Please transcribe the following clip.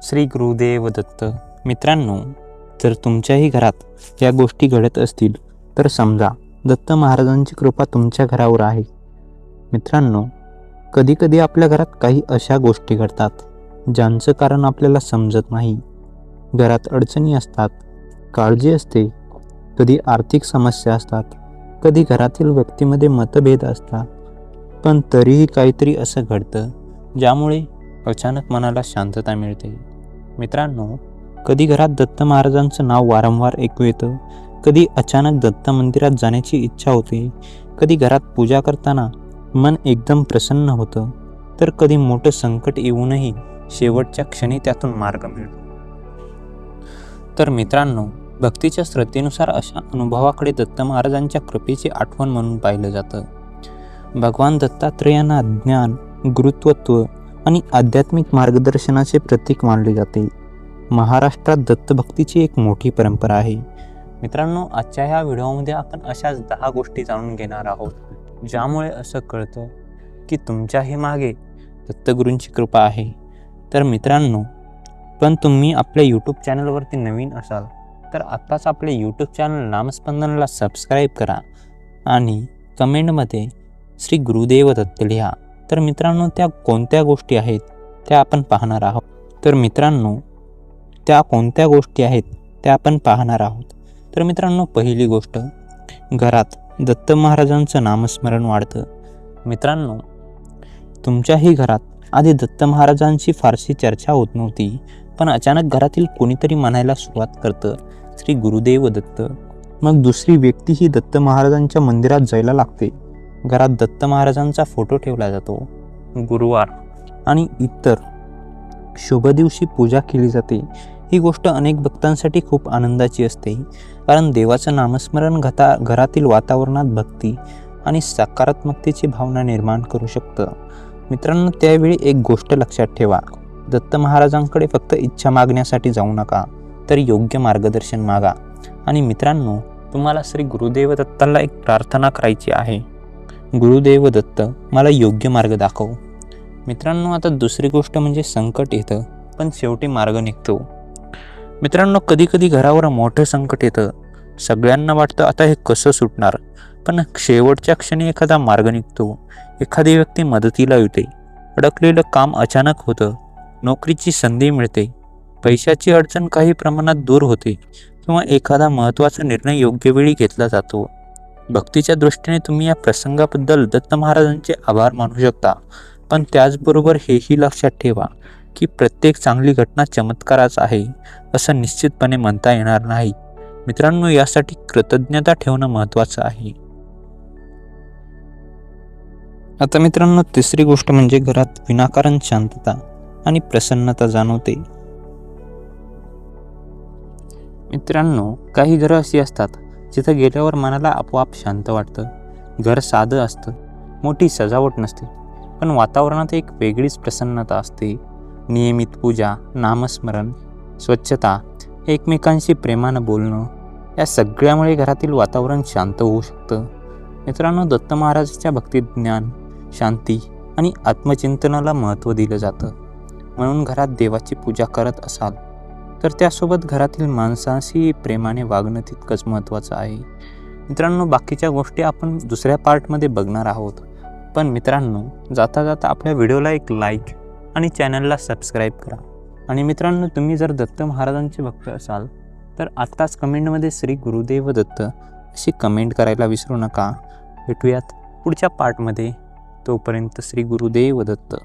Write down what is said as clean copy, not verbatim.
श्री गुरुदेव दत्त. मित्रांनो, जर तुमच्याही घरात या गोष्टी घडत असतील तर समजा दत्त महाराजांची कृपा तुमच्या घरावर आहे. मित्रांनो, कधीकधी आपल्या घरात काही अशा गोष्टी घडतात ज्यांचं कारण आपल्याला समजत नाही. घरात अडचणी असतात, काळजी असते, कधी आर्थिक समस्या असतात, कधी घरातील व्यक्तीमध्ये मतभेद असतात. पण तरीही काहीतरी असं घडतं ज्यामुळे अचानक मनाला शांतता मिळते. मित्रांनो, कधी घरात दत्त महाराजांचं नाव वारंवार ऐकू येतं, कधी अचानक दत्त मंदिरात जाण्याची इच्छा होते, कधी घरात पूजा करताना मन एकदम प्रसन्न होतं, तर कधी मोठं संकट येऊनही शेवटच्या क्षणी त्यातून मार्ग मिळतो. तर मित्रांनो, भक्तीच्या श्रद्धेनुसार अशा अनुभवाकडे दत्त महाराजांच्या कृपेची आठवण म्हणून पाहिलं जातं. भगवान दत्तात्रेयांना ज्ञान, गुरुत्वत्व आणि आध्यात्मिक मार्गदर्शनाचे प्रतीक मानले जाते. महाराष्ट्रात दत्तभक्तीची एक मोठी परंपरा आहे. मित्रांनो, आजच्या ह्या व्हिडिओमध्ये आपण अशाच 10 गोष्टी जाणून घेणार आहोत ज्यामुळे असं कळतं की तुमच्याही मागे दत्तगुरूंची कृपा आहे. तर मित्रांनो, पण तुम्ही आपल्या यूट्यूब चॅनलवरती नवीन असाल तर आत्ताच आपले यूट्यूब चॅनल नामस्पंदनला सबस्क्राईब करा आणि कमेंटमध्ये श्री गुरुदेव दत्त लिहा. तर मित्रांनो, त्या कोणत्या गोष्टी आहेत त्या आपण पाहणार आहोत. तर मित्रांनो, त्या कोणत्या गोष्टी आहेत त्या आपण पाहणार आहोत. तर मित्रांनो, पहिली गोष्ट, घरात दत्त महाराजांचं नामस्मरण वाढतं. मित्रांनो, तुमच्याही घरात आधी दत्त महाराजांची फारशी चर्चा होत नव्हती, पण अचानक घरातील कोणीतरी म्हणायला सुरुवात करतं, श्री गुरुदेव दत्त. मग दुसरी व्यक्तीही दत्त महाराजांच्या मंदिरात जायला लागते. घरात दत्त महाराजांचा फोटो ठेवला जातो. गुरुवार आणि इतर शुभ दिवशी पूजा केली जाते. ही गोष्ट अनेक भक्तांसाठी खूप आनंदाची असते, कारण देवाचं नामस्मरण घरातील वातावरणात भक्ती आणि सकारात्मकतेची भावना निर्माण करू शकतं. मित्रांनो, त्यावेळी एक गोष्ट लक्षात ठेवा, दत्त महाराजांकडे फक्त इच्छा मागण्यासाठी जाऊ नका, तर योग्य मार्गदर्शन मागा. आणि मित्रांनो, तुम्हाला श्री गुरुदेव दत्ताला एक प्रार्थना करायची आहे, गुरुदेव दत्त, मला योग्य मार्ग दाखव. मित्रांनो, आता दुसरी गोष्ट म्हणजे संकट येतं पण शेवटी मार्ग निघतो. मित्रांनो, कधी कधी घरावर मोठं संकट येतं, सगळ्यांना वाटतं आता हे कसं सुटणार, पण शेवटच्या क्षणी एखादा मार्ग निघतो. एखादी व्यक्ती मदतीला येते, अडकलेलं काम अचानक होतं, नोकरीची संधी मिळते, पैशाची अडचण काही प्रमाणात दूर होते किंवा एखादा महत्त्वाचा निर्णय योग्य वेळी घेतला जातो. भक्तीच्या दृष्टीने तुम्ही या प्रसंगाबद्दल दत्त महाराजांचे आभार मानू शकता, पण त्याचबरोबर हेही लक्षात ठेवा की प्रत्येक चांगली घटना चमत्काराच आहे असं निश्चितपणे म्हणता येणार नाही. मित्रांनो, यासाठी कृतज्ञता ठेवणं महत्त्वाचं आहे. आता मित्रांनो, तिसरी गोष्ट म्हणजे घरात विनाकारण शांतता आणि प्रसन्नता जाणवते. मित्रांनो, काही घरं अशी असतात जिथं गेल्यावर मनाला आपोआप शांत वाटतं. घर साधं असतं, मोठी सजावट नसते, पण वातावरणात एक वेगळीच प्रसन्नता असते. नियमित पूजा, नामस्मरण, स्वच्छता, एकमेकांशी प्रेमानं बोलणं, या सगळ्यामुळे घरातील वातावरण शांत होऊ शकतं. मित्रांनो, दत्त महाराजांच्या भक्तीत ज्ञान, शांती आणि आत्मचिंतनाला महत्त्व दिलं जातं. म्हणून घरात देवाची पूजा करत असाल तर त्यासोबत घरातील माणसांशी प्रेमाने वागणं तितकंच महत्त्वाचं आहे. मित्रांनो, बाकीच्या गोष्टी आपण दुसऱ्या पार्टमध्ये बघणार आहोत. पण मित्रांनो, जाता जाता आपल्या व्हिडिओला एक लाईक आणि चॅनलला सबस्क्राईब करा. आणि मित्रांनो, तुम्ही जर दत्त महाराजांचे भक्त असाल तर आत्ताच कमेंटमध्ये श्री गुरुदेव दत्त अशी कमेंट करायला विसरू नका. भेटूयात पुढच्या पार्टमध्ये. तोपर्यंत श्री गुरुदेव दत्त.